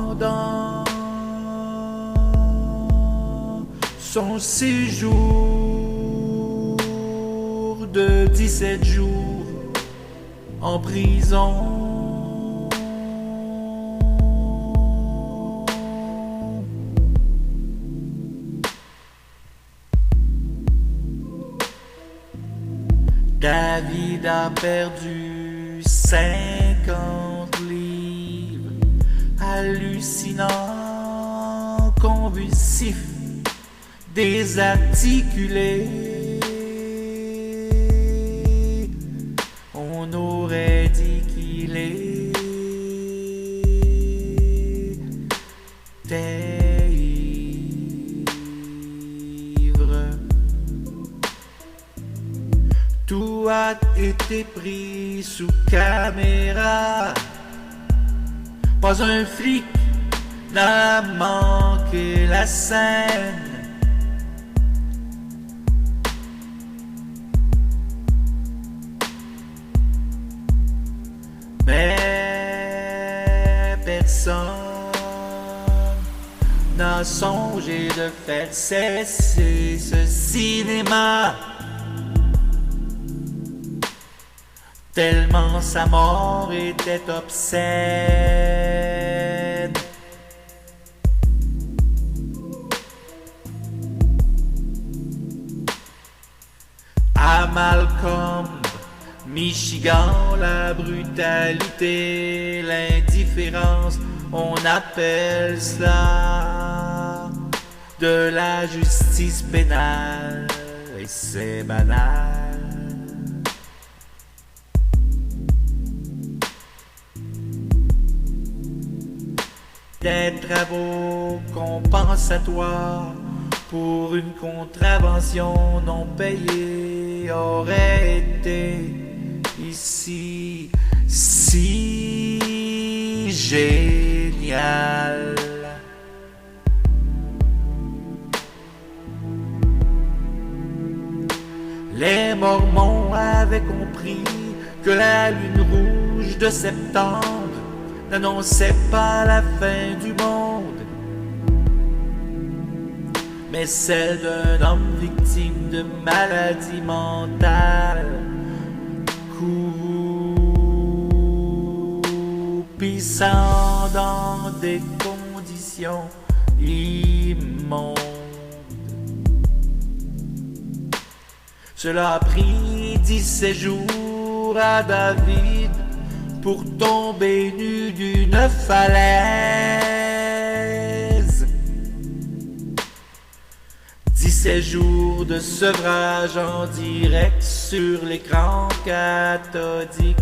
pendant son séjour de 17 jours en prison. David a perdu 50 livres, hallucinant, convulsif, désarticulé. On aurait dit qu'il était ivre. Tout a été pris sous caméra. Pas un flic n'a manqué la scène. Mais personne n'a songé de faire cesser ce cinéma. Tellement sa mort était obscène. À Malcolm, Michigan, la brutalité, l'indifférence, on appelle cela de la justice pénale, et c'est banal. Des travaux compensatoires pour une contravention non payée auraient été ici si génial. Les Mormons avaient compris que la lune rouge de septembre n'annonçait pas la fin du monde, mais celle d'un homme victime de maladie mentale, croupissant dans des conditions immondes. Cela a pris 17 jours à David pour tomber nu d'une falaise. 17 jours de sevrage en direct sur l'écran cathodique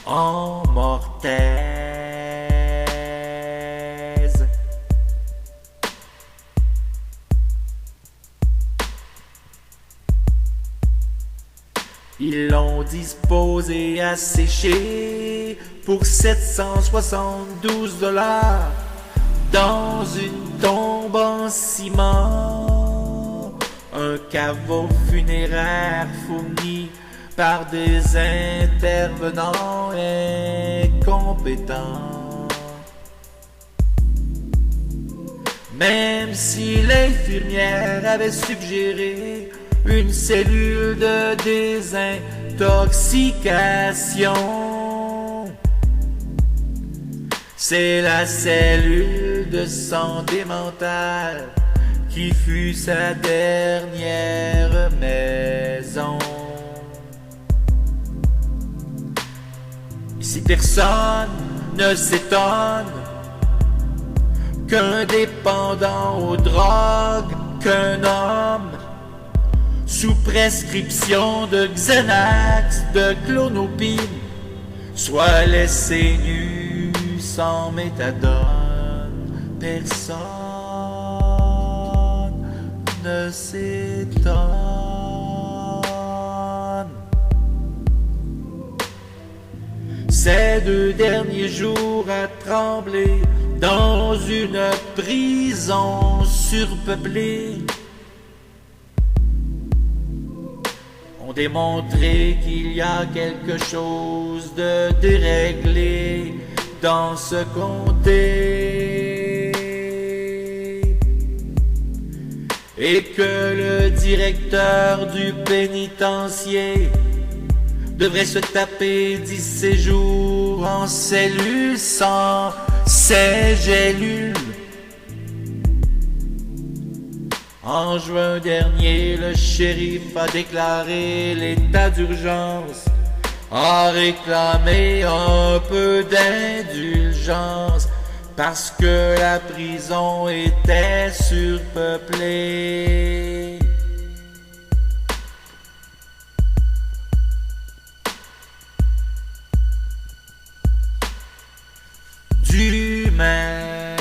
en mortaise. Ils l'ont disposé à sécher pour 772 $ dans une tombe en ciment. Un caveau funéraire fourni par des intervenants incompétents. Même si l'infirmière avait suggéré une cellule de désintoxication, c'est la cellule de santé mentale qui fut sa dernière maison. Ici personne ne s'étonne qu'un dépendant aux drogues, qu'un homme sous prescription de Xanax, de clonopine, soit laissé nu sans méthadone. Personne ne s'étonne. Ces 2 derniers jours à trembler dans une prison surpeuplée ont démontré qu'il y a quelque chose de déréglé dans ce comté, et que le directeur du pénitencier devrait se taper 10 séjours en cellule sans ces gélules. En juin dernier, le shérif a déclaré l'état d'urgence, a réclamé un peu d'indulgence parce que la prison était surpeuplée. D'humains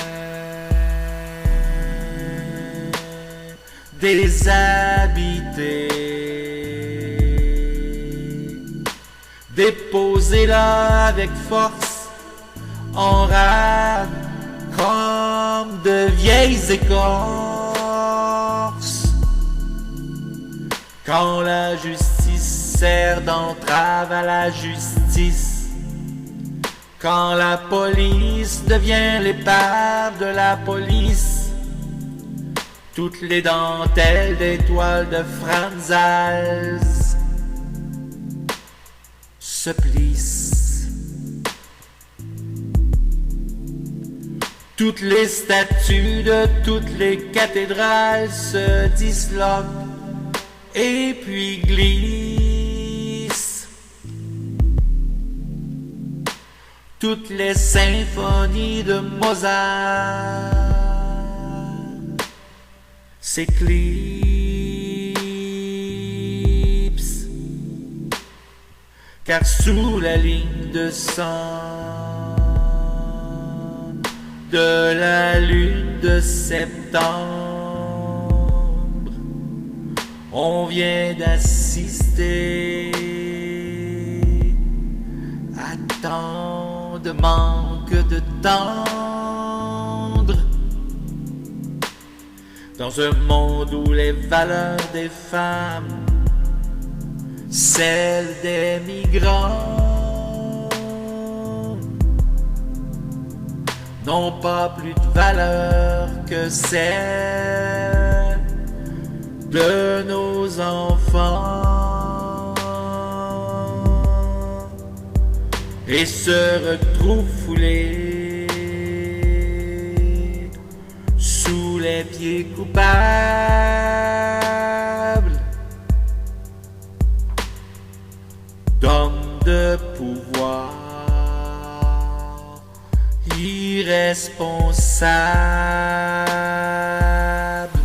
déshabités, déposez-la avec force en rade comme de vieilles écorces. Quand la justice sert d'entrave à la justice, quand la police devient l'épave de la police, toutes les dentelles des toiles de Franz Hals se plissent. Toutes les statues de toutes les cathédrales se disloquent et puis glissent. Toutes les symphonies de Mozart s'éclipsent, car sous la ligne de sang de la lune de septembre, on vient d'assister à tant de manque de tendre, dans un monde où les valeurs des femmes, celles des migrants, n'ont pas plus de valeur que celles de nos enfants, et se retrouvent foulés sous les pieds coupables d'hommes de pouvoir irresponsables.